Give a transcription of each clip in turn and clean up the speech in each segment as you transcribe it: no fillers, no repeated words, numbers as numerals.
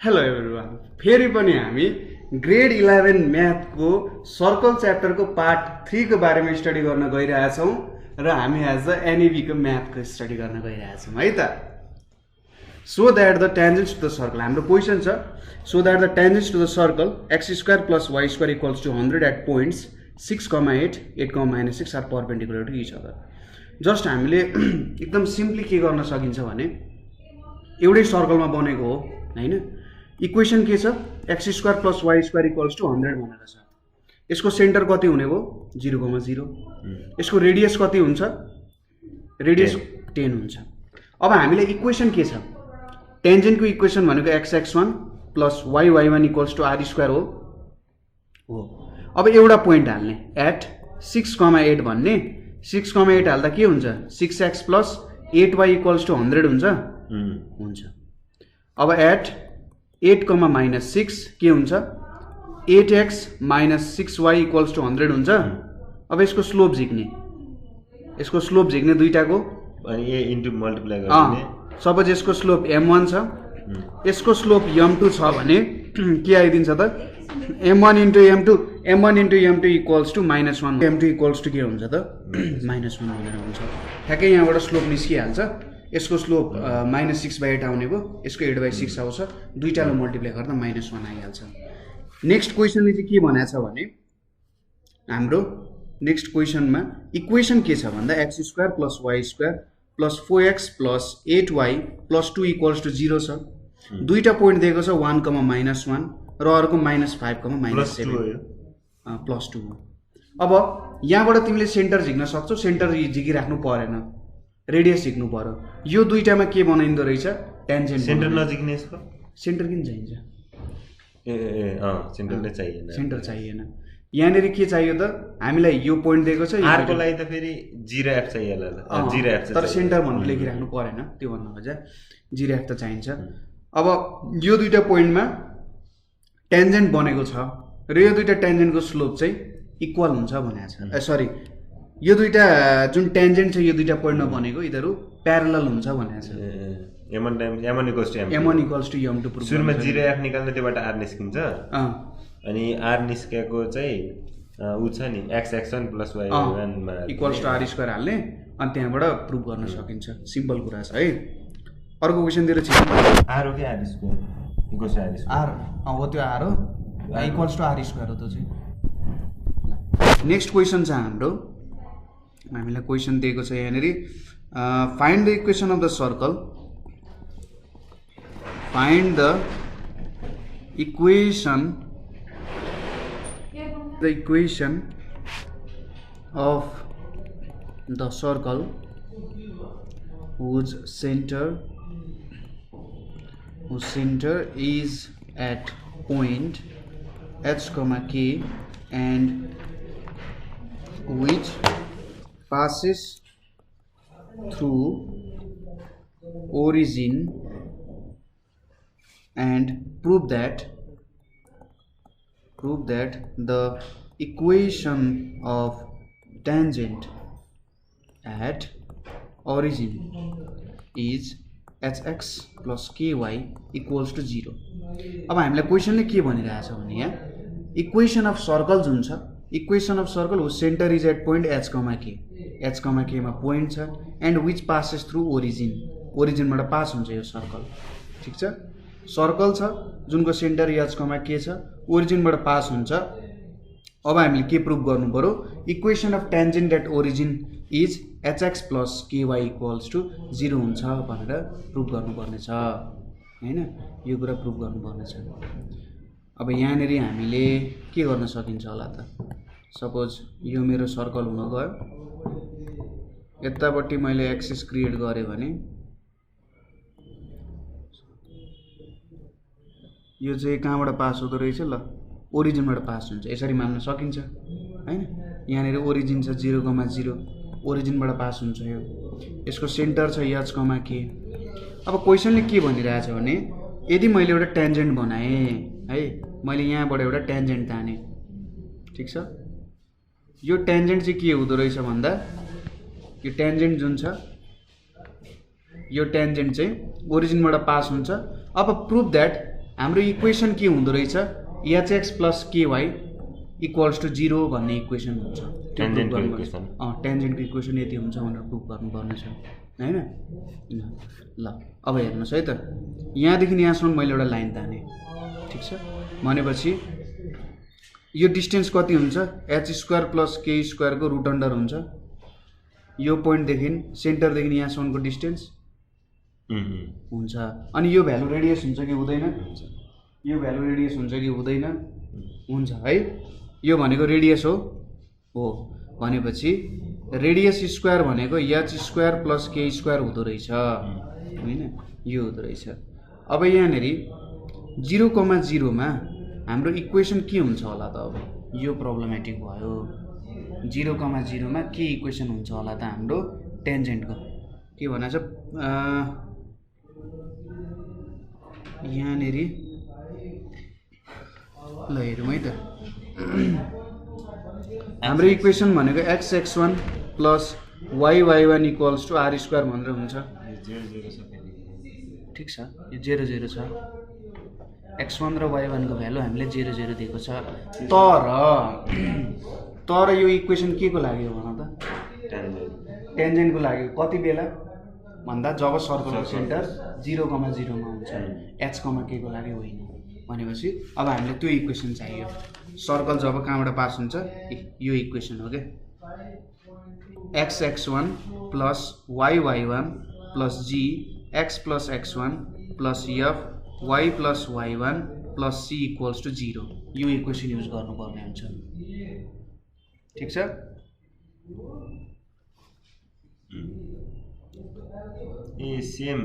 Hello everyone, फेरि पनि हामी ग्रेड 11 म्याथको सर्कल च्याप्टरको पार्ट 3 को बारेमा स्टडी गर्न गइरहेछौँ र हामी आज एनईबी को म्याथको स्टडी गर्न गइरहेछौँ है त। So that the tangents to the circle, हाम्रो क्वेसन छ so that the tangents to the circle x² + y² equals to 100 at points 6,8, 8,-6 are perpendicular to each other. Just हामीले एकदम सिम्पली के गर्न सकिन्छ भने एउटै सर्कलमा बनेको हो हैन। इक्वेसन के छ, x² + y² इक्वल्स टु 100 भनेर छ। यसको सेन्टर कति हुने भयो 0,0। यसको रेडियस कति हुन्छ, रेडियस 10 हुन्छ। अब हामीले इक्वेसन के छ, टेन्जेन्टको इक्वेसन भनेको x(x1) + y(y1) equals to r² हो। अब एउटा पोइन्ट हाल्ने एट 6,8 भन्ने, 6,8 हाल्दा के हुन्छ 6x + 8y इक्वल्स टु 100 हुन्छ। अब एट 8,-6 के हुन्छ 8x - 6y इक्वल्स टु 100 हुन्छ। अब यसको स्लोप झिक्ने, यसको स्लोप झिक्ने दुईटाको अनि a इन्टु मल्टिप्लाई गर्ने। सपोज यसको स्लोप m1 छ, यसको स्लोप m2 छ भने के आइदिन्छ त m1 * m2, m1 * m2 equals to -1, m2 equals to के हुन्छ त -1 भनेर हुन्छ। ठ्याक्कै यहाँबाट स्लोप निस्किहाल्छ। यसको स्लोप -6/8 आउने भयो, यसको 8/6 आउँछ, दुईटालाई मल्टिप्लाई गर्दा -1 आइहाल्छ। नेक्स्ट क्वेसनले चाहिँ के भनेको छ भने हाम्रो नेक्स्ट क्वेसनमा इक्वेसन के छ भन्दा x² + y² + 4x + 8y + 2 equals to 0 छ। दुईटा पोइन्ट दिएको छ 1,-1 र अर्को -5,-7 +2 हो। अब यहाँबाट तिमीले सेन्टर झिक्न सक्छौ, सेन्टर झिकिराख्नु परेन, रेडियस झिक्नु पर्यो। यो दुईटामा के बनाइन्दो रहेछ टेन्जेन्ट। सेन्टर नजिक्ने यसको सेन्टर किन चाहिन्छ, सेन्टर नै चाहिएन, सेन्टर चाहिएन। यहाँनिर के चाहियो त हामीलाई यो पोइन्ट दिएको छ, r को लागि त फेरि 0f चाहिएला, 0f तर सेन्टर भनेर लेखिराख्नु परेन, त्यो भन्न खोजे 0f त चाहिन्छ। अब यो दुईटा पोइन्टमा टेन्जेन्ट बनेको छ र यो दुईटा टेन्जेन्टको स्लोप चाहिँ इक्वल हुन्छ भनेको छ। सरी, यो दुईटा जुन टेन्जेन्ट छ यो दुईटा पोइन्टमा बनेको यिनीहरू प्यारलल हुन्छ भनेको छ। m1 = m2, m1 = m2 proof. सुरुमा 0f निकाल्दा त्योबाट r निस्किन्छ, अनि r निस्केको चाहिँ उ छ नि x(x1 + y(y1) मा इक्वल्स टु r² हाल्ने, अनि त्यहाँबाट प्रुफ गर्न सकिन्छ। सिम्पल कुरा छ है। अर्को क्वेसनतिर छिर्नु। r हो कि r² equals to r²? r हो, त्यो r हो, इक्वल्स टु r² हो त्यो चाहिँ। नेक्स्ट क्वेसन छ हाम्रो, हामीलाई क्वेसन दिएको छ यहाँनिर find the equation of the circle, find the equation of the circle whose center is at point h, k and which passes through origin, and prove that the equation of tangent at origin is hx + ky equals to 0। अब हामीलाई क्वेसनले के भनिरहेछ भने यहाँ equation of circle जुन छ, equation of circle हो centre is at point h, k, h, k मा point छ, and which passes through origin, ओरिजिनबाट पास हुन्छ यो सर्कल। ठिक छ, सर्कल छ जुनको सेन्टर h, k छ, ओरिजिनबाट पास हुन्छ। अब हामीले के प्रुभ गर्नु पर्यो, equation of tangent at origin is hx + ky equals to 0 हुन्छ भनेर प्रुभ गर्नुपर्नेछ हैन। यो कुरा प्रुभ गर्नुपर्नेछ। अब यहाँनिर हामीले के गर्न सकिन्छ होला त, सपोज यो मेरो सर्कल हुन गयो, यतापट्टि मैले एक्सिस क्रिएट गरेँ भने यो चाहिँ कहाँबाट पास हुँदो रहेछ, ल ओरिजिनबाट पास हुन्छ, यसरी मान्न सकिन्छ हैन। यहाँनिर ओरिजिन छ 0,0, ओरिजिनबाट पास हुन्छ यो, यसको सेन्टर छ h, k। अब क्वेसनले के भनिरहेछ भने यदि मैले एउटा टेन्जेन्ट बनाएँ है, मैले यहाँबाट एउटा टेन्जेन्ट ताने, ठिक छ, यो टेन्जेन्ट चाहिँ के हुँदो रहेछ भन्दा यो टेन्जेन्ट जुन छ यो टेन्जेन्ट चाहिँ ओरिजिनबाट पास हुन्छ। अब प्रुभ दैट हाम्रो इक्वेसन के हुँदो रहेछ h x plus k y equals to 0 भन्ने इक्वेसन हुन्छ। टेन्जेन्टको इक्वेसन। टेन्जेन्टको इक्वेसन यति हुन्छ भनेर प्रुभ गर्नुपर्ने छ हैन। ल अब हेर्नुहोस् है त, यहाँदेखि यहाँसम्म मैले एउटा लाइन ताने, ठिक छ। भनेपछि यो डिस्टेन्स कति हुन्छ एच स्क्वायर प्लस के स्क्वायरको रुट अन्डर हुन्छ यो पोइन्टदेखि सेन्टरदेखि यहाँसम्मको डिस्टेन्स हुन्छ। अनि यो भ्यालु रेडियस हुन्छ कि हुँदैन, यो भ्यालु रेडियस हुन्छ कि हुँदैन, हुन्छ है। यो भनेको रेडियस हो भनेपछि रेडियस स्क्वायर भनेको एच स्क्वायर प्लस के स्क्वायर हुँदो रहेछ होइन, यो हुँदो रहेछ। अब यहाँनिर 0,0 मा हाम्रो इक्वेसन के हुन्छ होला त, अब यो प्रब्लमेटिक भयो। 0,0 मा के इक्वेसन हुन्छ होला त हाम्रो टेन्जेन्टको, के भन्छ यहाँनिर ल हेरौँ है त। हाम्रो इक्वेसन भनेको x(x1) plus y(y1) equals to r square भनेर हुन्छ, ठिक छ। यो 0 0 छ, x1 र y1 को भ्यालु हामीले 0 0 दिएको छ। तर यो इक्वेसन के को लागि हो भन त, टेन्जेन्टको लागि। कति बेला भन्दा जब सर्कलको सेन्टर 0,0 मा हुन्छ, h, k को लागि होइन। भनेपछि अब हामीले त्यो इक्वेसन चाहियो। सर्कल जब कहाँबाट पास हुन्छ, यो इक्वेसन हो क्या, x(x1) plus y(y1) plus g x plus x1 plus f y plus y1 plus c equals to 0। यो इक्वेसन युज गर्नुपर्ने हुन्छ, ठिक छ। ए सेम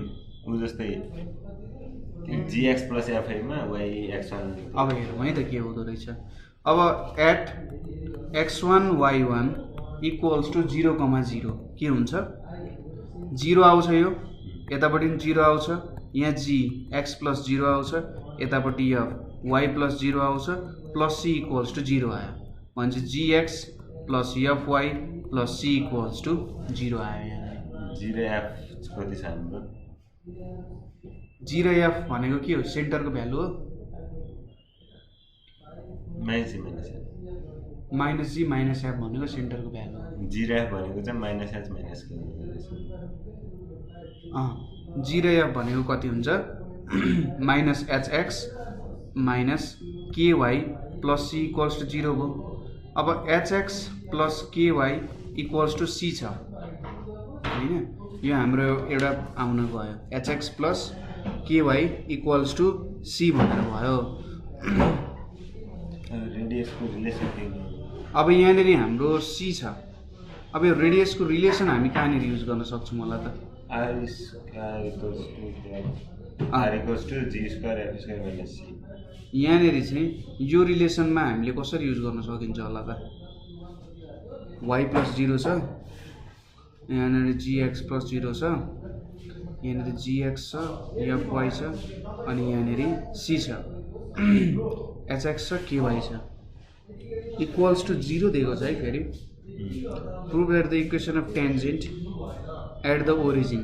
उ जस्तै gx प्लस fi मा yx1। अब हेरौँ है त के हुँदो रहेछ। अब at x1 y1 equals to 0,0 के हुन्छ, 0 आउँछ, यो यतापट्टि 0 आउँछ, यहाँ g x प्लस 0 आउँछ, यतापट्टि f y प्लस 0 आउँछ, प्लस c इक्वल्स टु 0 आयो। भनेपछि gx plus fy plus c equals to 0 आयो। यहाँ 0f कति छ हाम्रो, 0f भनेको के हो, सेन्टरको भ्यालु हो, माइनस माइनस जी माइनस एफ भनेको सेन्टरको भ्यालु हो। 0f भनेको चाहिँ minus h minus k। 0f भनेको कति हुन्छ, minus hx minus ky plus c equals to 0 भयो। अब hx plus ky equals to c छ होइन, यो हाम्रो एउटा आउन गयो, hx plus ky equals to c भनेर भयो। रेडियसको रिलेसन के हो, अब यहाँनिर हाम्रो c छ। अब यो रेडियसको रिलेसन हामी कहाँनिर युज गर्न सक्छौँ होला त, r equals to g square f square minus c। यहाँनिर चाहिँ यो रिलेसनमा हामीले कसरी युज गर्न सकिन्छ होला त, y प्लस 0 छ, यहाँनिर gx प्लस 0 छ, यहाँनिर gx छ, fy छ, अनि यहाँनिर c छ, hx छ, ky छ, इक्वल्स टु 0 दिएको छ है। फेरि prove at the equation of tangent at the origin.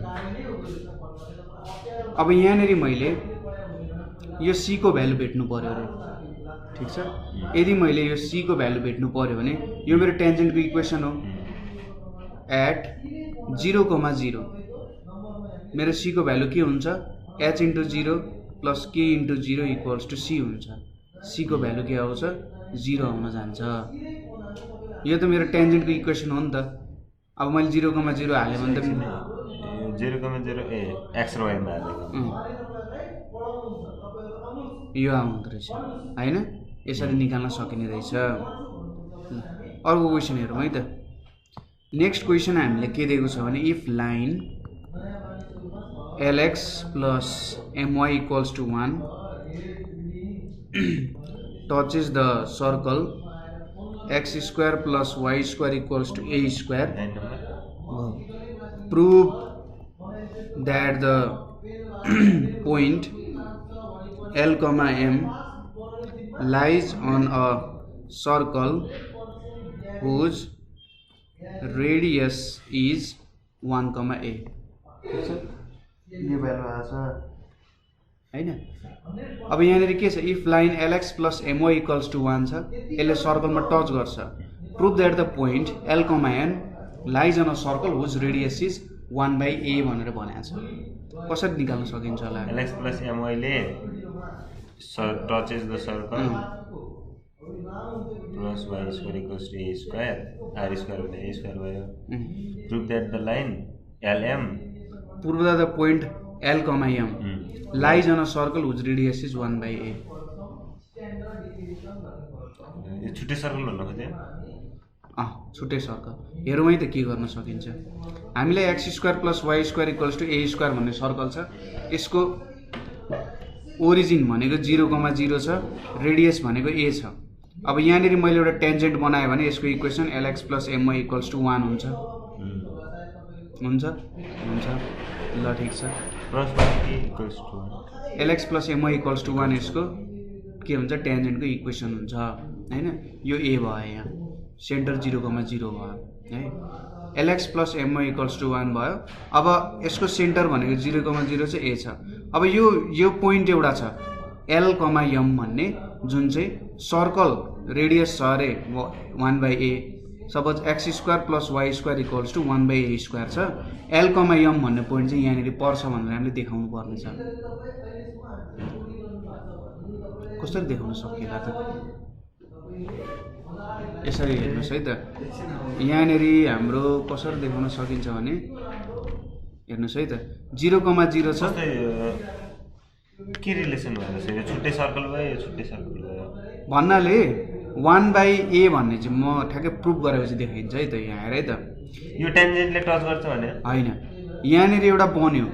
अब यहाँनिर मैले यो c को भ्यालु भेट्नु पर्यो अरे, ठिक छ। यदि मैले यो c को भ्यालु भेट्नु पर्यो भने यो मेरो टेन्जेन्टको इक्वेसन हो। एट 0,0 मेरो c को भ्यालु के हुन्छ, h into 0 plus k into 0 equals to c हुन्छ। c को भ्यालु के आउँछ, 0 आउन जान्छ। यो त मेरो टेन्जेन्टको इक्वेसन हो नि त। अब मैले 0,0 हालेँ भने त 0,0 x र y मा हालेको यो आउँदो रहेछ होइन, यसरी निकाल्न सकिने रहेछ। अर्को क्वेसन हेरौँ है त। नेक्स्ट क्वेसन हामीले के दिएको छ भने if line lx plus my equals to 1 touches the circle x square plus y square equals to a square, prove that the point L, M lies on a circle whose radius is 1, a। यो value आछ हैन। अब यहाँनिर के छ, if line l x plus m y equals to 1 छ, यसले सर्कलमा टच गर्छ। Prove that the point L comma N lies on a circle whose radius is 1/a भनेर भनेको छ। कसरी निकाल्न सकिन्छ होला? एलएक्स प्लस एमओ ले touches the circle plus Y square equals to A square R square भने ए स्क्वायर भयो। Prove that the line LM prove that the point L comma M lies on a circle whose radius is 1/a। यो छुट्टै circle भन्न खोजे? छुट्टै circle. हेरौँ है त के गर्न सकिन्छ। हामीलाई X square plus Y square equals to A square भन्ने सर्कल छ। यसको ओरिजिन भनेको 0,0 छ, रेडियस भनेको a छ। अब यहाँनिर मैले एउटा टेन्जेन्ट बनाएँ भने यसको equation l x plus m y equals to 1 हुन्छ। हुन्छ हुन्छ ल ठिक छ। L x plus m y equals to 1 यसको के हुन्छ, टेन्जेन्टको इक्वेसन हुन्छ हैन। यो a भयो, यहाँ सेन्टर 0,0 भयो है। L x plus m y equals to 1 भयो। अब यसको सेन्टर भनेको 0,0 चाहिँ a छ। अब यो पोइन्ट एउटा छ एल कमा एम भन्ने, जुन चाहिँ सर्कल रेडियस छ अरे 1/a। Suppose X square plus Y square equals to 1/a square छ। एल कमा एम भन्ने पोइन्ट चाहिँ यहाँनिर पर्छ भनेर हामीले देखाउनु पर्ने छ। कसरी देखाउन सकिएला त? यसरी हेर्नुहोस् है त, यहाँनिर हाम्रो कसरी देखाउन सकिन्छ भने हेर्नुहोस् है त, 0,0 छ। के रिलेसन भयो यो छुट्टै सर्कल भयो, यो छुट्टै सर्कल भयो भन्नाले 1/a भन्ने चाहिँ म ठ्याक्कै प्रुभ गरेपछि देखाइन्छ है त। यहाँ हेर है त, यो टेन्जेन्टले टच गर्छ भने होइन, यहाँनिर एउटा बन्यो,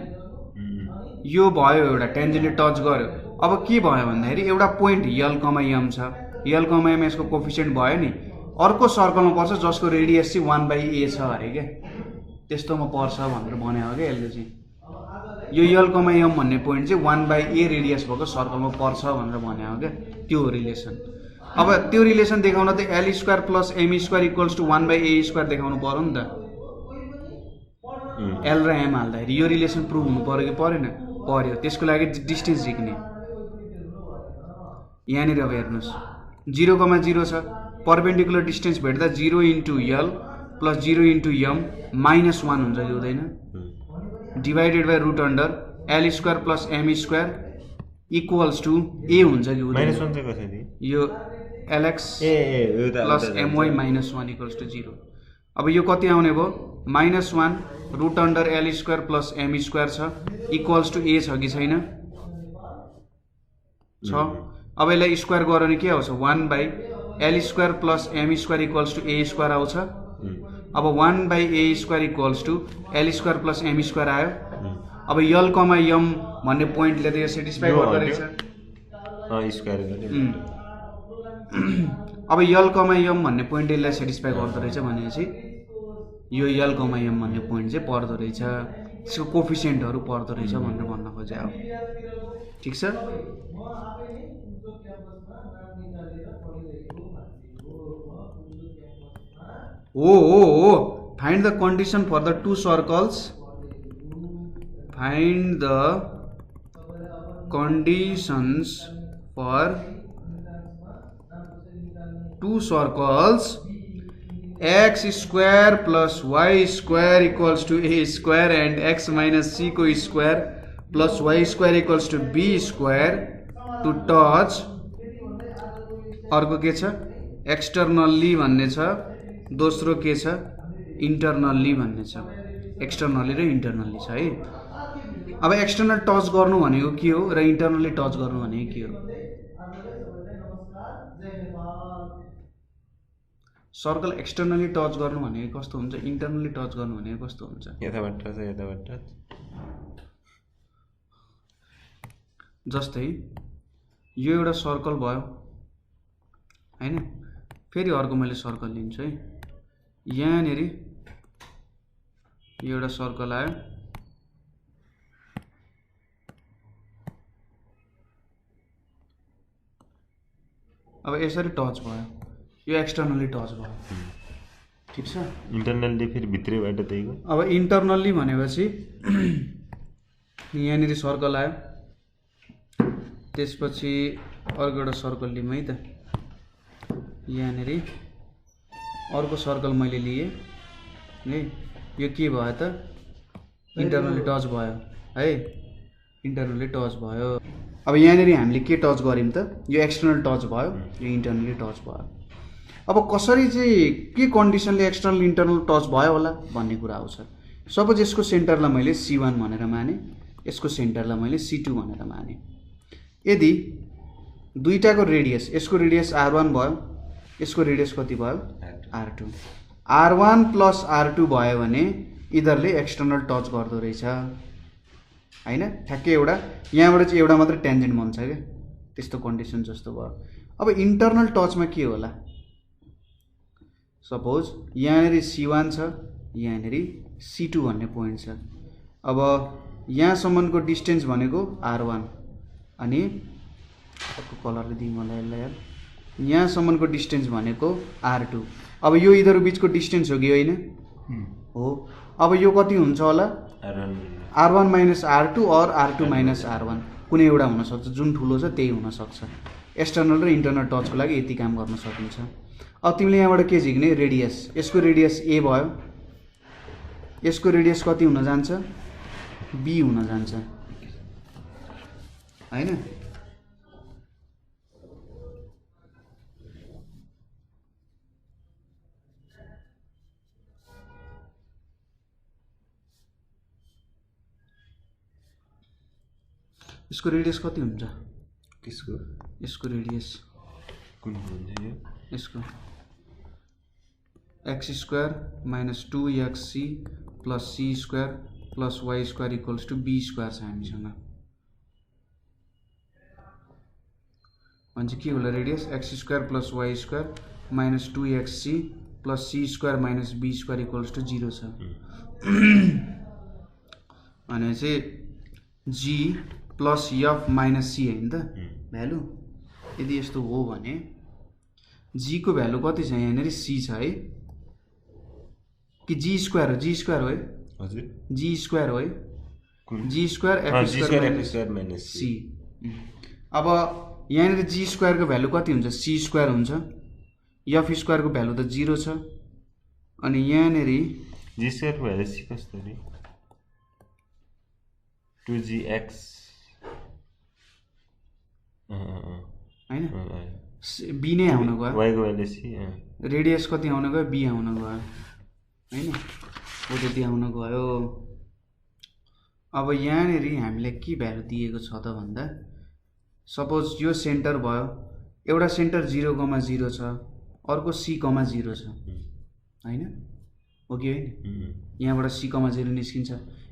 यो भयो एउटा टेन्जेन्टले टच गर्यो। अब के भयो भन्दाखेरि एउटा पोइन्ट यल कमा एम छ, यल कमा एम यसको कोफिसिएन्ट भयो नि, अर्को सर्कलमा पर्छ जसको रेडियस चाहिँ 1/a छ अरे क्या, त्यस्तोमा पर्छ भनेर भने हो क्या यसले चाहिँ। यो यल कमा एम भन्ने पोइन्ट चाहिँ 1/a रेडियस भएको सर्कलमा पर्छ भनेर भने हो क्या, त्यो हो रिलेसन। अब त्यो रिलेसन देखाउन त L square plus am square equals to 1/a square देखाउनु पर्यो नि त। एल र एम हाल्दाखेरि यो रिलेसन प्रुभ हुनु पर्यो कि परेन? पर्यो। त्यसको लागि डिस्टेन्स झिक्ने। यहाँनिर अब हेर्नुहोस् 0,0 छ, पर्पेन्डिकुलर डिस्टेन्स भेट्दा 0 into L plus 0 into M -1 हुन्छ कि हुँदैन? Divided by root under L square plus am square equals to a हुन्छ कि हुँदैन? -1 चाहिँ कसरी? यो l x plus m y -1 equals to 0। अब यो कति आउने भयो? -1 root under L square plus am square छ इक्वल्स टु a छ कि छैन? छ। अब यसलाई स्क्वायर गऱ्यो भने के आउँछ? 1/एल square plus am square equals to a square आउँछ। अब 1/a square equals to l square plus am square आयो। अब यल कमा एम भन्ने पोइन्टले त यो सेटिस्फाई गर्दो रहेछ। अब यल कमा एम भन्ने पोइन्ट यसलाई सेटिस्फाई गर्दो रहेछ भनेपछि यो यल कमा एम भन्ने पोइन्ट चाहिँ पर्दो रहेछ, त्यसको कोफिसिएन्टहरू पर्दो रहेछ भनेर भन्न खोजे हो। ठिक छ। Oh, find the condition for the two circles. Find the conditions for two circles x square plus y square equals to a square and x minus c को square plus y square equals to b square to touch। अर्को के छ? Externally भन्ने छ, दोस्रो के छ? Internally भन्ने छ। एक्सटर्नल्ली र इन्टरनल्ली छ है। अब एक्सटर्नल टच गर्नु भनेको के हो र इन्टरनल्ली टच गर्नु भनेको के हो? सर्कल एक्सटर्नल्ली टच गर्नु भनेको कस्तो हुन्छ? इन्टरनल्ली टच गर्नु भनेको कस्तो हुन्छ? यताबाट छ, यताबाट जस्तै यो एउटा सर्कल भयो हैन, फेरि अर्को मैले सर्कल लिन्छु है। यहाँनिर यो एउटा सर्कल आयो, अब यसरी टच भयो, यो एक्सटर्नल्ली टच भयो। ठिक छ। इन्टरनल्ली फेरि भित्रैबाट त्यहीको। अब इन्टरनल्ली भनेपछि यहाँनिर सर्कल आयो त्यसपछि अर्को एउटा सर्कल लिउँ है त। यहाँनेरि अर्को सर्कल मैले लिएँ है, यो के भयो त इन्टरनली टच भयो है, इन्टरनली टच भयो। अब यहाँनेरि हामीले के टच गऱ्यौँ त, यो एक्सटर्नल टच भयो, यो इन्टरनली टच भयो। अब कसरी चाहिँ के कन्डिसनले एक्सटर्नल इन्टरनल टच भयो होला भन्ने कुरा आउँछ। सपोज यसको सेन्टरलाई मैले C1 भनेर माने, यसको सेन्टरलाई मैले C2 भनेर माने। यदि दुईटाको रेडियस, यसको रेडियस R1 भयो, यसको रेडियस कति भयो R2, R1 प्लस R2 भयो भने यिनीहरूले एक्सटर्नल टच गर्दो रहेछ हैन। ठ्याक्कै एउटा यहाँबाट चाहिँ एउटा मात्र टेन्जेन्ट बन्छ क्या, त्यस्तो कन्डिसन जस्तो भयो। अब इन्टरनल टचमा के होला, सपोज यहाँनेरि C1 छ, यहाँनेरि C2 भन्ने पोइन्ट छ। अब यहाँसम्मको डिस्टेन्स भनेको R1 अनि अर्को कलरले दिउँ मलाई यसलाई यार, यहाँसम्मको डिस्टेन्स भनेको R2। अब यो यिनीहरू बिचको डिस्टेन्स हो कि होइन हो। अब यो कति हुन्छ होला R1 माइनस R2 और R2 माइनस R1, कुनै एउटा हुनसक्छ, जुन ठुलो छ त्यही हुनसक्छ। एक्सटर्नल र इन्टरनल टचको लागि यति काम गर्न सकिन्छ। अब तिमीले यहाँबाट के झिक्ने, रेडियस, यसको रेडियस A भयो, यसको रेडियस कति हुन जान्छ B हुन जान्छ हैन। यसको रेडियस कति हुन्छ, किसको, यसको रेडियस कुन हुन्छ यो, यसको x square minus 2xc plus c square plus y square equals to b square छ हामीसँग। भने के होला radius, x square plus y square minus 2xc plus c square minus b square equals to 0 छ। भने चाहिँ g plus f minus c हैन त भ्यालु। यदि यस्तो हो भने g को भ्यालु कति छ, यहाँनेरि c छ है कि g स्क्वायर हो, g स्क्वायर हो है हजुर, g स्क्वायर हो है, g square f square minus c। अब यहाँनेरि g स्क्वायर को भ्यालु कति हुन्छ, c स्क्वायर हुन्छ, f स्क्वायर को भ्यालु त 0 छ। अनि यहाँनेरि g स्क्वायर को भ्यालु c कस्तो रे 2gx हैन, b नै आउन गयो, y को भ्यालु c, रेडियस कति आउन गयो b आउन गयो हैन, हो त्यति आउन गयो। अब यहाँनेरि हामीले के भ्यालु दिएको छ त भन्दा, सपोज यो सेन्टर भयो, एउटा सेन्टर 0,0 छ, अर्को c,0 छ हैन, हो कि हैन। यहाँबाट c,0 निस्किन्छ।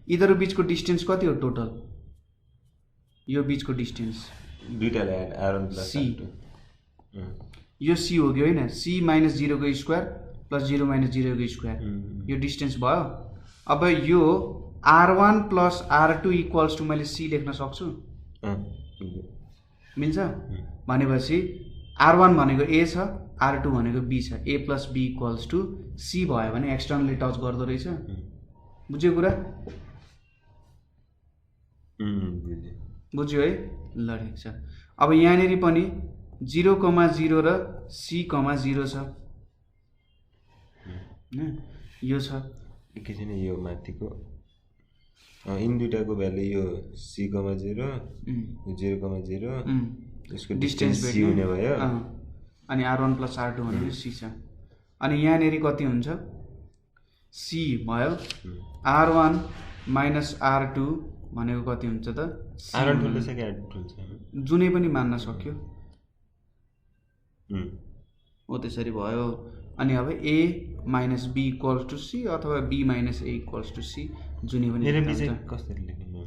यिनीहरू बिचको डिस्टेन्स कति हो टोटल, यो बिचको डिस्टेन्स दुईटाले R1 प्लस c, यो c हो कि होइन, c माइनस 0 को स्क्वायर प्लस 0 माइनस 0 को स्क्वायर, यो डिस्टेन्स भयो। अब यो R1 plus R2 equals to मैले c लेख्न सक्छु, मिल्छ। भनेपछि R1 भनेको A छ, R2 भनेको B छ, A plus B equals to C भयो भने एक्सटर्नली टच गर्दो रहेछ। बुझ्यो कुरा, बुझ्यो है, ल ठिक छ। अब यहाँनेरि पनि 0,0 र c,0 छ, यो छ एकैछिन, यो माथिको इन दुईटाको भ्यालु यो c,0 यो 0,0, यसको डिस्टेन्स c हुने भयो। अनि R1 प्लस R2 भनेको c छ। अनि यहाँनेरि कति हुन्छ, c भयो, R1 माइनस R2 भनेको कति हुन्छ त, R1 ठुलो छ कि R2 ठुलो छ, जुनै पनि मान्न सक्यो, हो त्यसरी भयो। अनि अब A minus B equals to C अथवा B minus A equals to C, जुनै पनि कसरी लेख्ने।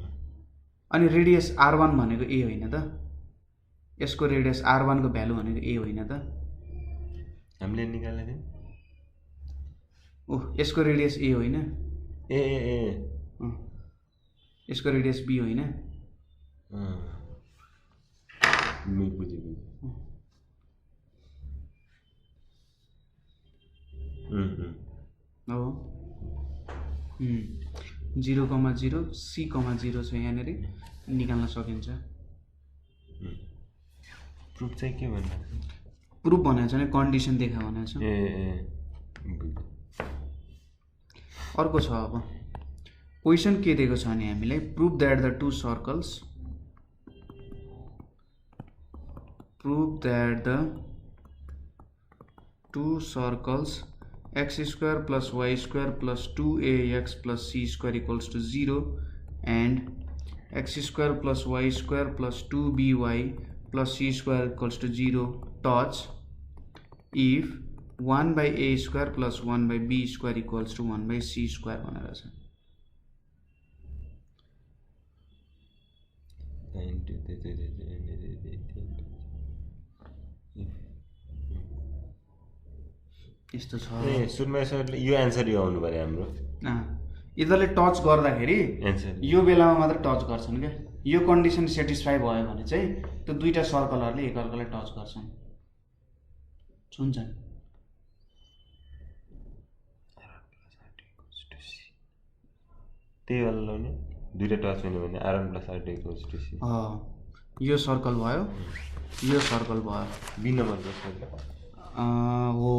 अनि रेडियस R1 भनेको A होइन त, यसको रेडियस R1 को भ्यालु भनेको A होइन त, हामीले निकालेको थियौँ। ओह, यसको रेडियस A होइन, ए यसको रेडियस B होइन, हो 0,0 c,0 छ, यहाँनेरि निकाल्न सकिन्छ। प्रुफ चाहिँ के भन्नु प्रुफ भनेको छ भने कन्डिसन देखा भनेको छ अर्को छ अब क्वेसन के दिएको छ भने हामीलाई proof that the two circles x square plus y square plus 2ax plus c square equals to 0 and x square plus y square plus 2by plus c square equals to 0 touch if 1 by a square plus 1 by b square equals to 1 by c square भनेर छ यस्तो छ सुनमा सरले यो answer यो आउनु पर्यो हाम्रो यिनीहरूले टच गर्दाखेरि आन्सर यो बेलामा मात्र टच गर्छन् क्या यो कन्डिसन सेटिस्फाई भयो भने चाहिँ त्यो दुईटा सर्कलहरूले एकअर्कालाई टच गर्छन् छुन्छन् त्यही वाला लाउने दुईटा टच हुने भने r1 + r2 = c यो सर्कल भयो यो सर्कल भयो बी नम्बरको सर्कल हो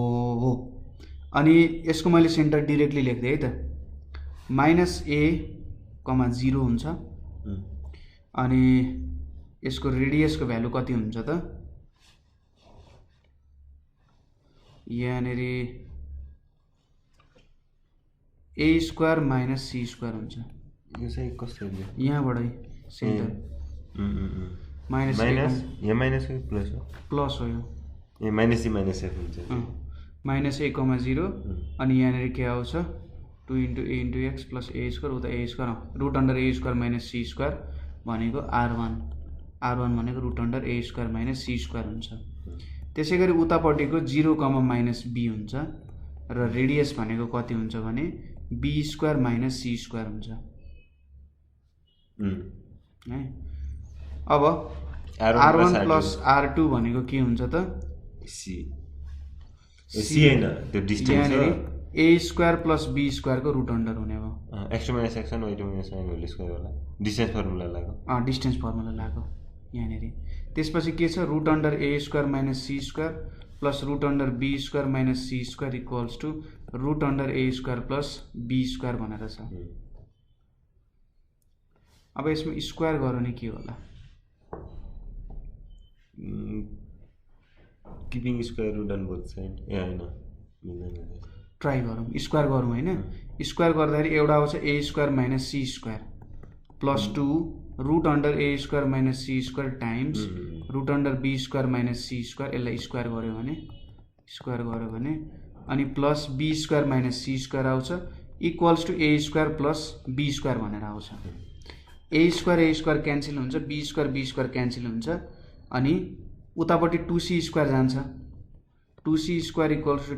अनि यसको मैले सेन्टर डिरेक्टली लेख्दै है त -a,0 हुन्छ अनि यसको रेडियसको भ्यालु कति हुन्छ त यहाँनेरि a स्क्वायर - c स्क्वायर हुन्छ यो चाहिँ कसरी यहाँबाटै सेन्टर माइनस यहाँ माइनस हो प्लस हो प्लस हो यो ए माइनस -f हुन्छ -a,0 अनि यहाँनेरि के आउँछ 2 * a * x + a स्क्वायर उता a square √a square - c square भनेको r1 भनेको √a स्क्वायर - c स्क्वायर हुन्छ त्यसै गरी उतापट्टिको 0, -b हुन्छ र रेडियस भनेको कति हुन्छ भने b स्क्वायर - c स्क्वायर हुन्छ है अब r1 + r2 भनेको के हुन्छ त c हैन त्यो डिस्टेन्स हो a स्क्वायर + b स्क्वायर को रूट अंडर हुने भयो x - x y - whole square होला डिस्टेन्स फर्मुला लाग्यो डिस्टेन्स फर्मुला लाग्यो यहाँनेरि त्यसपछि के छ √a square - c square plus √b square - c square equals to √a square + b square भनेर छ अब यसमा स्क्वायर गर्यो नि के होला keeping square root on both side ए हैन मिल्दैन ट्राई गरौँ स्क्वायर गरौँ हैन स्क्वायर गर्दाखेरि एउटा आउँछ a square - c square plus 2 √a square - c square times √b square - c square यसलाई स्क्वायर गर्यो भने अनि plus b square - c square आउँछ equals to a square + b square भनेर आउँछ a स्क्वायर क्यान्सल हुन्छ b स्क्वायर क्यान्सल हुन्छ अनि उतापट्टि 2c स्क्वायर जान्छ 2c square equals to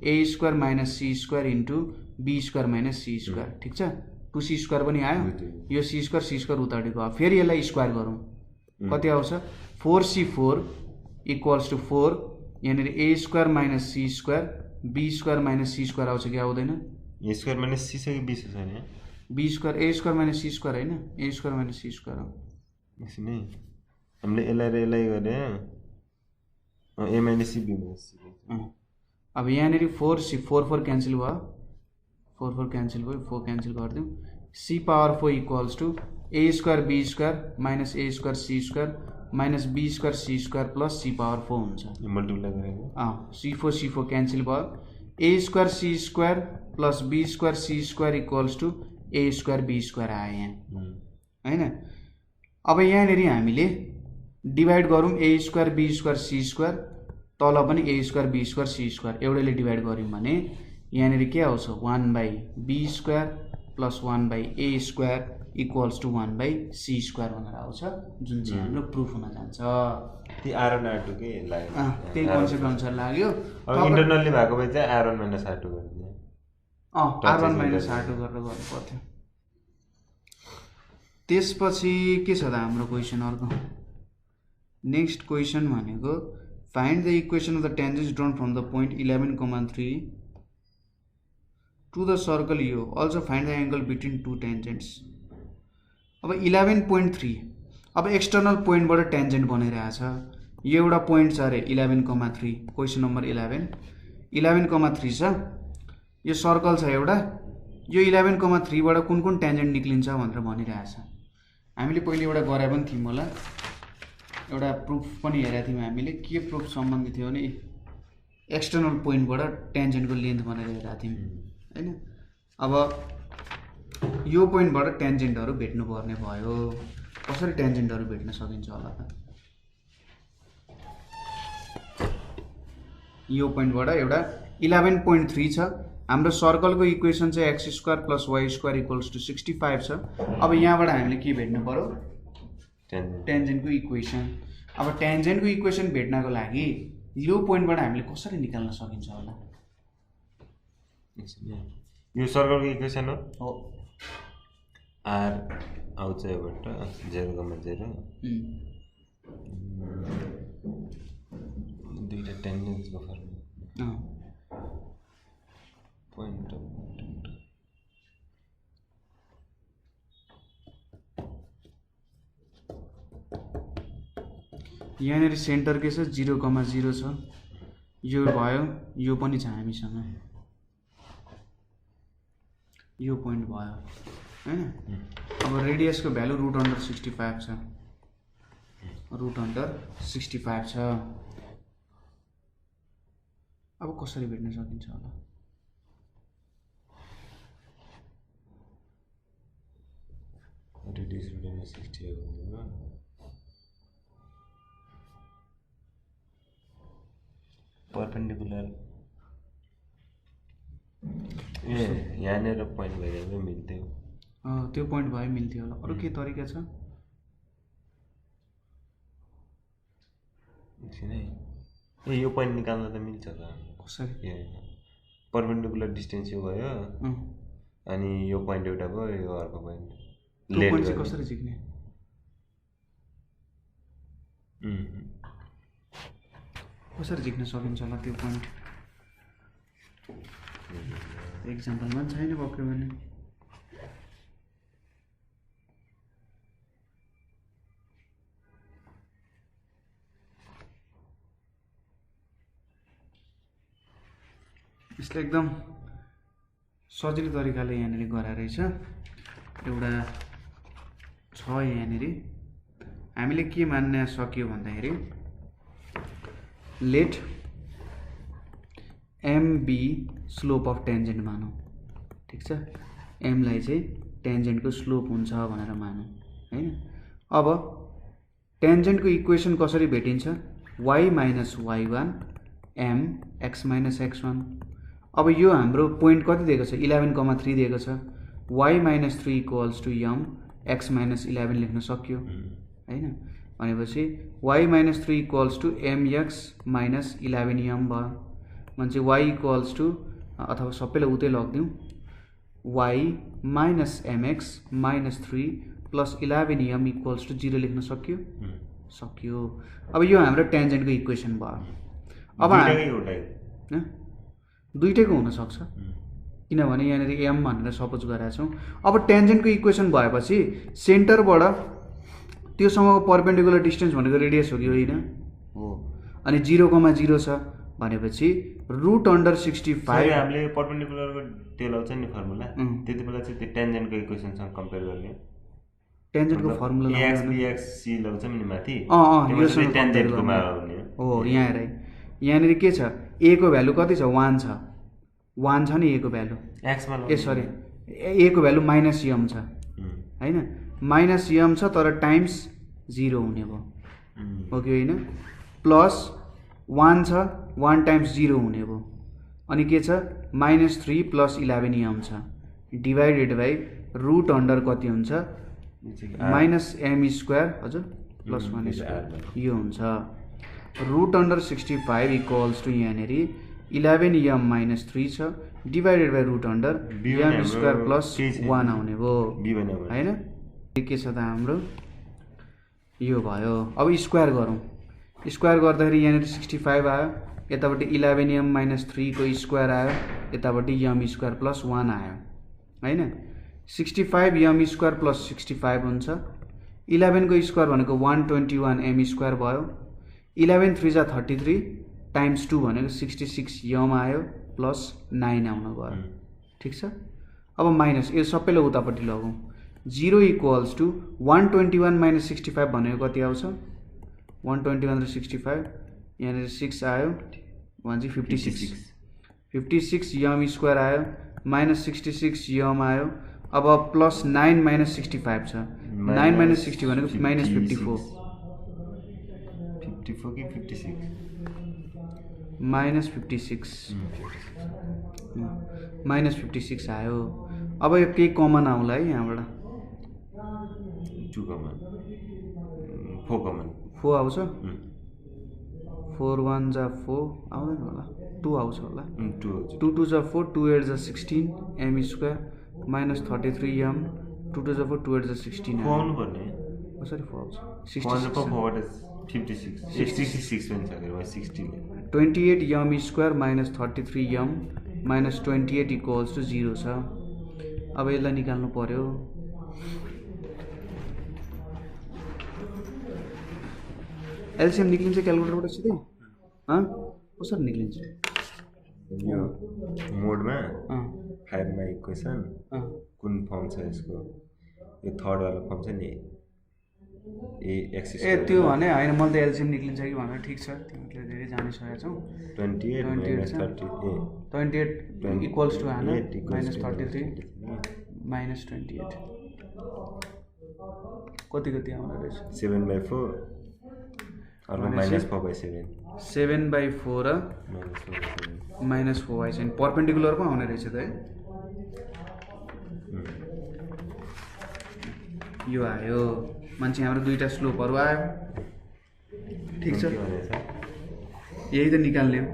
2a square - c square into b square - c square ठीक छ 2c स्क्वायर पनि आयो यो c स्क्वायर उतापट्टि गयो फेरि यसलाई स्क्वायर गरौँ कति आउँछ 4c4 इक्वल्स टु 4 यहाँनेरि a square - c square b square - c square आउँछ कि आउँदैन a स्क्वायर - c चाहिँ b छ नि b square a square - c square हैन a स्क्वायर - c स्क्वायर हो यसै नै हामीले यसलाई गरे a - c b - c अब यहाँनेरि 4 क्यान्सल भयो 4 क्यान्सल भयो 4 क्यान्सल गरिदिउँ c power 4 equals to a square b square - a square c square - b square c square plus c power 4 हुन्छ मल्टिप्लाई गरेको c4 क्यान्सल भयो a square c square plus b square c square equals to a square b square आयो यहाँ हैन अब यहाँनेरि हामीले divide गरौँ a square b square c square तल पनि a square b square c square एउटैले divide गर्यौं भने यहाँनेरि के आउँछ 1/b square plus 1/a square equals to 1/c square भनेर आउँछ जुन चाहिँ हाम्रो प्रुफ हुन जान्छ ती r1 r2 के लाग्यो त्यही कन्सेप्ट अनुसार लाग्यो अब इन्टरनली भएको भए चाहिँ r1 - r2 गर्ने r1 - r2 गरेर गर्नु पर्थ्यो त्यसपछि के छ त हाम्रो क्वेशन अर्को नेक्स्ट क्वेशन भनेको find the equation of the tangents drawn from the point 11,3 to the circle यो also find the angle between two tangents अब 11.3 अब एक्सटर्नल पोइन्टबाट टेन्जेन्ट बनिरहेछ यो एउटा पोइन्ट छ अरे 11,3 क्वेसन नम्बर 11,3 छ। यो सर्कल छ एउटा, यो 11,3 बाट कुन कुन ट्यान्जेन्ट निक्लिन्छ भनेर भनिरहेछ। हामीले पहिले एउटा गरे पनि थियौँ होला, एउटा प्रुफ पनि हेरेका थियौँ हामीले। के प्रुफ सम्बन्धित थियो भने एक्सटर्नल पोइन्टबाट ट्यान्जेन्टको लेन्थ भनेर हेरेका थियौँ हैन। अब यो पोइन्टबाट ट्यान्जेन्टहरू भेट्नु पर्ने भयो। कसरी ट्यान्जेन्टहरू भेट्न सकिन्छ होला त? यो पोइन्टबाट एउटा 11.3 छ। हाम्रो सर्कलको इक्वेसन चाहिँ x² + y² = 65 छ। अब यहाँबाट हामीले के भेट्नु पर्यो? ट्यान्जेन्टको इक्वेसन। अब ट्यान्जेन्टको इक्वेसन भेट्नको लागि यो पोइन्टबाट हामीले कसरी निकाल्न सकिन्छ होला? यो सर्कलको इक्वेसन हो। r आउँछ यबाट 0,0 दुईटा टेन्जेन्टको फर्मुला पोइन्ट यहाँनिर सेन्टर के छ? 0,0 छ। यो भयो, यो पनि छ हामीसँग, यो पोइन्ट भयो हैन। अब रेडियसको भ्यालु √65 छ, √65 छ। अब कसरी भेट्न सकिन्छ होला? रेडियस √60 हो। परपेन्डिकुलर यहाँनिर पोइन्ट भइरहेको मिल्थ्यो। त्यो पोइन्ट भए मिल्थ्यो होला। अरू के तरिका छ? यो पोइन्ट निकाल्न त मिल्छ त। कसरी? परपेन्डिकुलर डिस्टेन्स यो भयो, अनि यो पोइन्ट एउटा भयो, यो अर्को पोइन्ट। त्यो पोइन्ट चाहिँ कसरी झिक्ने? कसरी झिक्न सकिन्छ होला त्यो पोइन्ट? एक्जाम्पलमा छैन पक्कै भने। यसले एकदम सजिलो तरिकाले यहाँनिर गराएर रहेछ। एउटा छ यहाँनिर हामीले के मान्न सक्यो भन्दाखेरि let M be slope of tangent मानौँ। ठिक छ, एमलाई चाहिँ टेन्जेन्टको स्लोप हुन्छ भनेर मानौँ हैन। अब टेन्जेन्टको इक्वेसन कसरी भेटिन्छ? y - y1 m x - x1। अब यो हाम्रो पोइन्ट कति दिएको छ? 11,3 दिएको छ। y - 3 = m x - 11 लेख्न सक्यो हैन। भनेपछि y - 3 = mx - 11m भयो। मान्छे y = अथवा सबैलाई उतै लगिदिउँ, y - mx - 3 + 11m = 0 लेख्न सक्यो। अब यो हाम्रो ट्यान्जेन्टको इक्वेसन भयो। अब दुईटैको हुनसक्छ, किनभने यहाँनिर m भनेर सपोज गरेका छौँ। अब ट्यान्जेन्टको इक्वेसन भएपछि सेन्टरबाट त्योसम्मको परपेन्डिकुलर डिस्टेन्स भनेको रेडियस हो कि होइन? हो। अनि 0,0 छ भनेपछि √65 हामीले परपेन्डिकुलरको त्यो लाउँछ नि फर्मुला, त्यति बेला चाहिँ त्यो ट्यान्जेन्टको इक्वेसनसँग कम्पेयर गर्ने। ट्यान्जेन्टको फर्मुला x bx c लाउँछ नि माथि, यो सबै ट्यान्जेन्टको मार्ने हो। यहाँ हेर, यहाँनिर के छ? a को भ्यालु कति छ? 1 छ। 1 छ नि a को भ्यालु। x मा सरी, a को भ्यालु -m छ हैन। -m छ तर टाइम्स 0 हुने भयो, हो कि होइन? प्लस 1 छ, 1 टाइम्स 0 हुने भयो। अनि के छ? -3 + 11m छ डिभाइडेड बाई √अंडर कति हुन्छ? -m², हजुर, प्लस 1² यो हुन्छ। √65 = यहाँनिर 11m - 3 छ डिभाइडेड बाई √अंडर m² + 1 आउने भयो हैन। के छ त हाम्रो? यो भयो। अब स्क्वायर गरौँ। स्क्वायर गर्दाखेरि यहाँनिर 65 आयो, यतापट्टि 11m - 3 को स्क्वायर आयो, यतापट्टि m² + 1 आयो हैन। 65 m² + 65 हुन्छ। 11 को स्क्वायर भनेको 121 m² भयो। 11 3 जा 33 टाइम्स 2 भनेको 66 यम आयो प्लस 9 आउन गयो ठिक छ। अब माइनस यो सबैलाई उतापट्टि लगाउँ 0 इक्वल्स टु 121 माइनस 65 भनेको कति आउँछ 121 र 65 यहाँनिर 6 आयो भनेपछि 56 यम स्क्वायर आयो माइनस 66 यम आयो। अब प्लस 9 माइनस 65 छ 9 माइनस 60 भनेको माइनस 54 कि 56 माइनस 56 माइनस 56 आयो। अब यो केही कमन आउला है यहाँबाट 2 कमन 4 कमन 4 आउँछ 4 1 जा 4 आउँदैन होला 2 आउँछ होला 2 2 जा 4 2 8 जा 16 एम स्क्वायर माइनस 33 एम 2 2 जा 4 2 8 जा 16 आउनु पर्ने कसरी 4 आउँछ 66 पनि छ 60 28 M square minus 33 M minus 28 equals to 0 छ। अब यसलाई निकाल्नु पर्यो एलसीएम निक्लिन्छ क्यालकुलेटरबाट सिधै कसरी निक्लिन्छ यो मोडमा 5 मा इक्वेसन कुन फर्म छ यसको यो थर्ड वाला फर्म छ नि ए एक्स ए त्यो भने हैन मैले त एलसीएम निक्लिन्छ कि भनेर ठीक छ तिमीले धेरै जानिसकेका छौ 28 इक्वल्स टु हैन माइनस 33 माइनस 28 कति कति आउँदो रहेछ 7/4 अर्को माइनस 4/7 7/4 र माइनस 4/7 परपेन्डिकुलरमा आउने रहेछ त है यो आयो मान्छे हाम्रो दुईटा स्लोपहरु आयो ठीक छ यही त निकाल्ने हो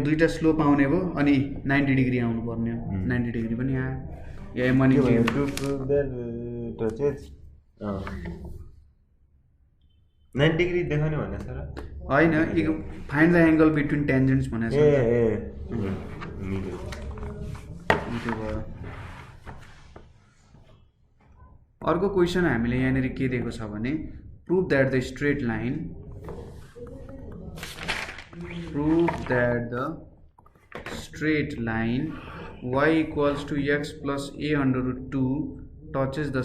दुईटा स्लोप आउने भयो अनि 90 डिग्री आउनु पर्ने हो 90 डिग्री पनि आयो या मनी टचेज 90 डिग्री देखाउने भने सर हैन फाइन्ड द एंगल बिट्विन टेन्जेन्ट्स भनेछ ए अर्को क्वेशन हामीले यहाँनिर के दिएको छ भने prove that the straight line y equals to x plus a under root 2 touches the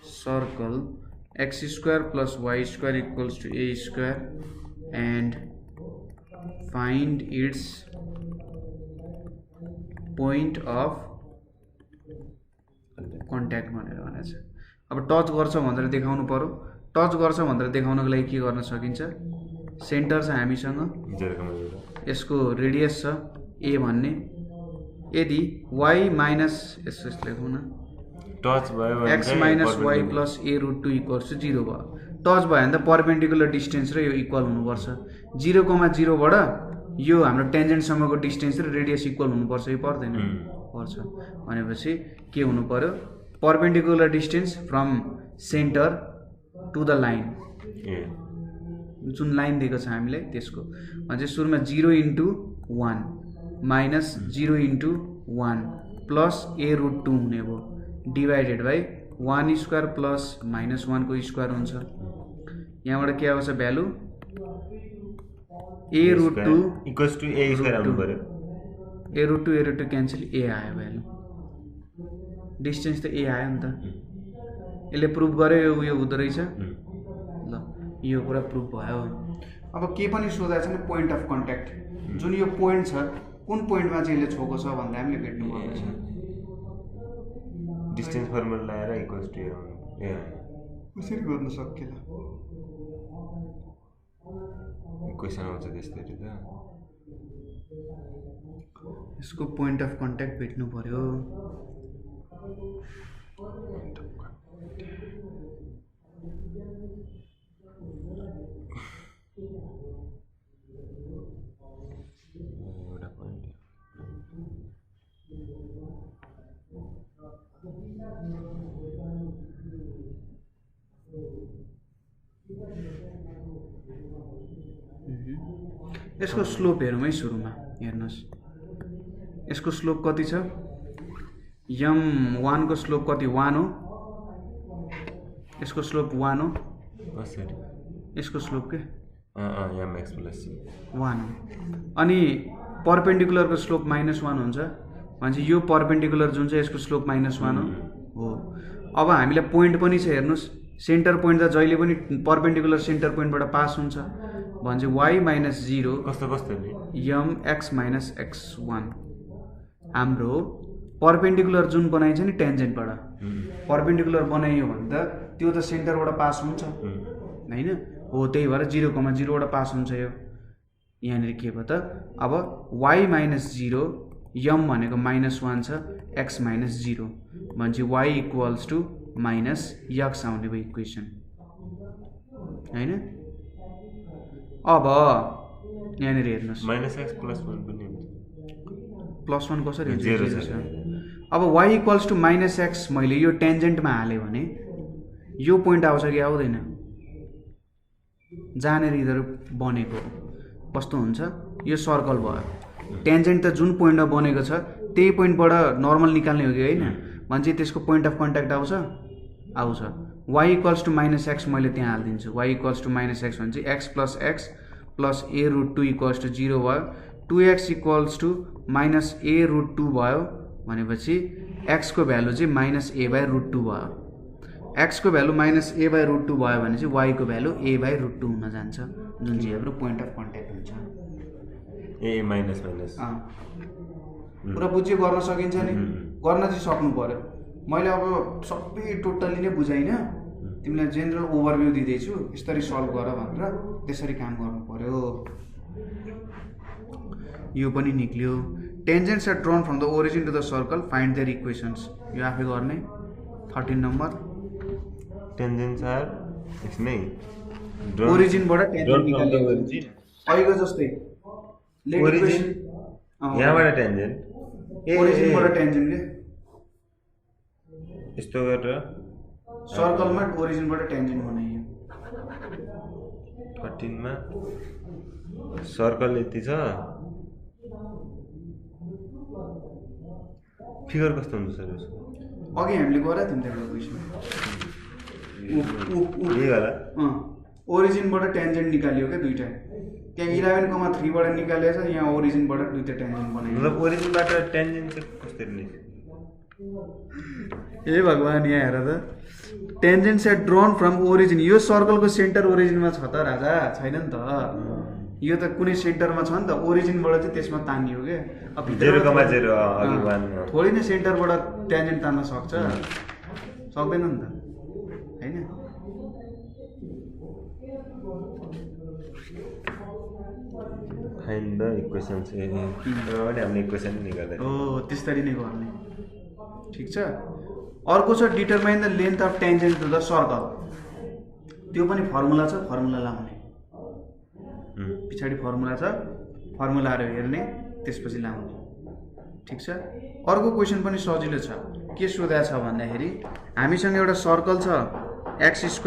circle x square plus y square equals to a square and find its point of contact भनेर भनेछ। अब touch गर्छ भनेर देखाउनु पर्यो touch गर्छ भनेर देखाउनको लागि के गर्न सकिन्छ सेन्टर छ हामीसँग यसको रेडियस छ a भन्ने यदि y माइनस यसो लेखौँ न टच भयो x minus y plus a root 2 equals to 0 भयो टच भयो भने त परपेन्डिकुलर डिस्टेन्स र यो इक्वल हुनुपर्छ 0,0 बाट यो हाम्रो टेन्जेन्टसम्मको डिस्टेन्स र रेडियस इक्वल हुनुपर्छ यो पर्दैन पर्छ भनेपछि के हुनु पर्यो perpendicular distance from centre to the line जुन लाइन दिएको छ हामीले त्यसको भने सुरुमा 0 * 1 माइनस 0 * 1 प्लस a रुट 2 हुने भयो divided by 1 square plus minus 1 को स्क्वायर हुन्छ यहाँबाट के आउँछ value a root 2 equals to a square आउनु पर्यो a रुट 2 क्यान्सल a आयो भ्यालु डिस्टेन्स त a आयो नि त यसले प्रुभ गर्यो यो हुँदो रहेछ ल यो कुरा प्रुभ भयो। अब के पनि सोधेको छ नि पोइन्ट अफ कन्ट्याक्ट जुन यो पोइन्ट छ कुन पोइन्टमा चाहिँ यसले छोको छ भन्दा हामीले भेट्नु पर्छ डिस्टेन्स फर्मुला लगाएर इक्वल्स टु ए कसरी गर्न सकिएला क्वेशन आउँछ त्यस्तै त यसको पोइन्ट अफ कन्ट्याक्ट भेट्नु पर्यो यसको स्लोप हेरौँ है सुरुमा हेर्नुहोस् यसको स्लोप कति छ m1 को स्लोप कति 1 हो यसको स्लोप 1 हो, कसरी यसको स्लोप के mx + c 1 हो। अनि परपेन्डिकुलरको स्लोप -1 हुन्छ भनेपछि यो परपेन्डिकुलर जुन चाहिँ यसको स्लोप -1 हो। अब हामीलाई पोइन्ट पनि छ हेर्नुहोस्, सेन्टर पोइन्ट त जहिले पनि परपेन्डिकुलर सेन्टर पोइन्टबाट पास हुन्छ भने चाहिँ y - 0 कस्तो नि mx - x1 हाम्रो परपेन्डिकुलर जुन बनाइन्छ नि टेन्जेन्टबाट, परपेन्डिकुलर बनाइयो भने त त्यो त सेन्टरबाट पास हुन्छ होइन हो, त्यही भएर 0,0 बाट पास हुन्छ यो। यहाँनिर के भयो त, अब y - 0 m भनेको -1 छ, x - 0 भनेपछि y = -x आउने भयो इक्वेसन होइन। अब यहाँनिर हेर्नुहोस् -x + 1 पनि हुन्छ, +1 कसरी हुन्छ, 0 0 छ। अब y = -x मैले यो टेन्जेन्टमा हालेँ भने यो पोइन्ट आउँछ कि आउँदैन, जहाँनिर यिनीहरू बनेको कस्तो हुन्छ, यो सर्कल भयो, टेन्जेन्ट त जुन पोइन्टमा बनेको छ त्यही पोइन्टबाट नर्मल निकाल्ने हो कि होइन, भनेपछि त्यसको पोइन्ट अफ कन्ट्याक्ट आउँछ y = -x मैले त्यहाँ हालिदिन्छु, y = -x भनेपछि x + x + a√2 = 0 भयो, 2x = -a√2 भयो भनेपछि x को भ्यालु चाहिँ -a/√2 भयो, x को भ्यालु -a/√2 भयो भने चाहिँ y को भ्यालु a/√2 हुन जान्छ, जुन चाहिँ हाम्रो पोइन्ट अफ कन्ट्याक्ट हुन्छ। पुरा बुझ्यो, गर्न सकिन्छ नि, गर्न चाहिँ सक्नु पर्यो। मैले अब सबै टोटल्ली नै बुझाइनँ, तिमीलाई जेनरल ओभरभ्यू दिँदैछु, यसरी सल्भ गर भनेर, त्यसरी काम गर्नु पर्यो। यो पनि निक्ल्यो। Tangents are drawn from the origin to the circle, find their equations. यो आफै गर्ने। 13 नम्बर टेन्जेन्ट्स आर यसमै ओरिजिनबाट टेन्जेन्ट निकाल्ने अहिलेको जस्तै ओरिजिन यहाँबाट टेन्जेन्ट ओरिजिनबाट टेन्जेन्ट के यस्तो गरेर सर्कलमा ओरिजिनबाट टेन्जेन्ट बनाइयो। 13 मा सर्कल यति छ, फिगर कस्तो हुन्छ सर यसको? अघि हामीले गरेको थियौँ त्यहाँको क्वेसन, यही वाला ओरिजिनबाट टेन्जेन्ट निकालियो क्या दुईटा, त्यहाँ 11,3 बाट निकालेछ, यहाँ ओरिजिनबाट दुईटा टेन्जेन्ट बनाइयो। मतलब ओरिजिनबाट टेन्जेन्ट चाहिँ कसरी नि? ए भगवान, यहाँ हेर त, टेन्जेन्ट्स आर ड्रन फ्रम ओरिजिन। यो सर्कलको सेन्टर ओरिजिनमा छ त राजा, छैन नि त, यो त कुनै सेन्टरमा छ नि त, ओरिजिनबाट चाहिँ त्यसमा तानियो क्या। अब 0,0 थोरै नै सेन्टरबाट टेन्जेन्ट तान्न सक्छ, सक्दैन नि त होइन। फाइन्ड द इक्वेसन्स, हामीले इक्वेसन निकाल्दै हो, त्यसरी नै गर्ने। ठिक छ। अर्को छ determine the length of tangent to the circle, त्यो पनि फर्मुला छ, फर्मुला लाउने। पछाडि फर्मुला छ, फर्मुलाहरू हेर्ने, त्यसपछि लाउने। ठिक छ। अर्को क्वेसन पनि सजिलो छ। के सोधेको छ भन्दाखेरि हामीसँग एउटा सर्कल छ, x² +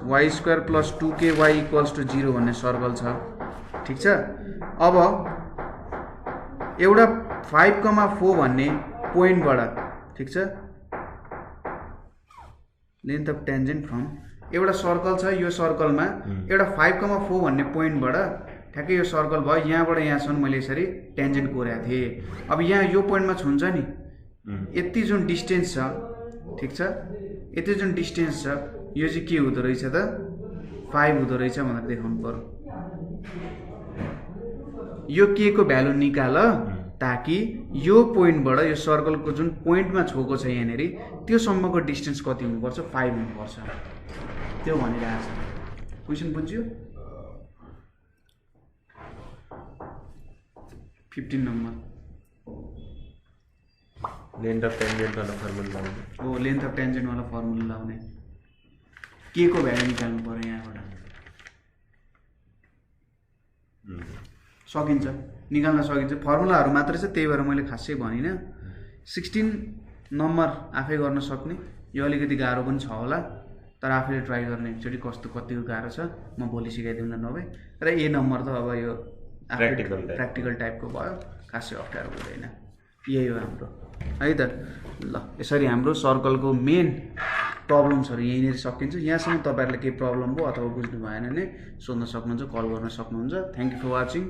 y² + 2ky = 0 भन्ने सर्कल छ। ठिक छ। अब एउटा 5,4 भन्ने पोइन्टबाट, ठिक छ, लेन्थ अफ टेन्जेन्ट फ्रम एउटा सर्कल छ, यो सर्कलमा एउटा 5,4 भन्ने पोइन्टबाट ठ्याक्कै यो सर्कल भयो, यहाँबाट यहाँसम्म मैले यसरी टेन्जेन्ट कोरेको थिएँ। अब यहाँ यो पोइन्टमा छुन्छ नि, यति जुन डिस्टेन्स छ, ठिक छ, यति जुन डिस्टेन्स छ, यो चाहिँ के हुँदो रहेछ त 5 हुँदो रहेछ भनेर देखाउनु पर्यो। यो के को भ्यालु निकाल ताकि यो पोइन्टबाट यो सर्कलको जुन पोइन्टमा छोको छ यहाँनिर त्योसम्मको डिस्टेन्स कति हुनुपर्छ, 5 हुनुपर्छ, त्यो भनिरहेको छ। क्वेसन बुझ्यो? 15 नम्बर लेन्थ अफ टेन्जेन्ट वाला फर्मुला लाउने हो, लेन्थ अफ टेन्जेन्ट वाला फर्मुला लाउने। के को भ्यालु निकाल्नु पर्यो यहाँबाट, सकिन्छ, निकाल्न सकिन्छ। फर्मुलाहरू मात्रै छ, त्यही भएर मैले खासै भनिनँ। 16 नम्बर आफै गर्न सक्ने, यो अलिकति गाह्रो पनि छ होला, तर आफैले ट्राई गर्ने एकचोटि कस्तो कतिको गाह्रो छ म भोलि सिकाइदिउँला नभए। र ए नम्बर त अब यो प्र्याक्टिकल टाइपको भयो, खासै अप्ठ्यारो हुँदैन। यही हो हाम्रो है त। ल यसरी हाम्रो सर्कलको मेन प्रब्लम्सहरू यहीँनिर सकिन्छ। यहाँसम्म तपाईँहरूलाई केही प्रब्लम भयो अथवा बुझ्नु भएन भने सोध्न सक्नुहुन्छ, कल गर्न सक्नुहुन्छ। Thank you for watching.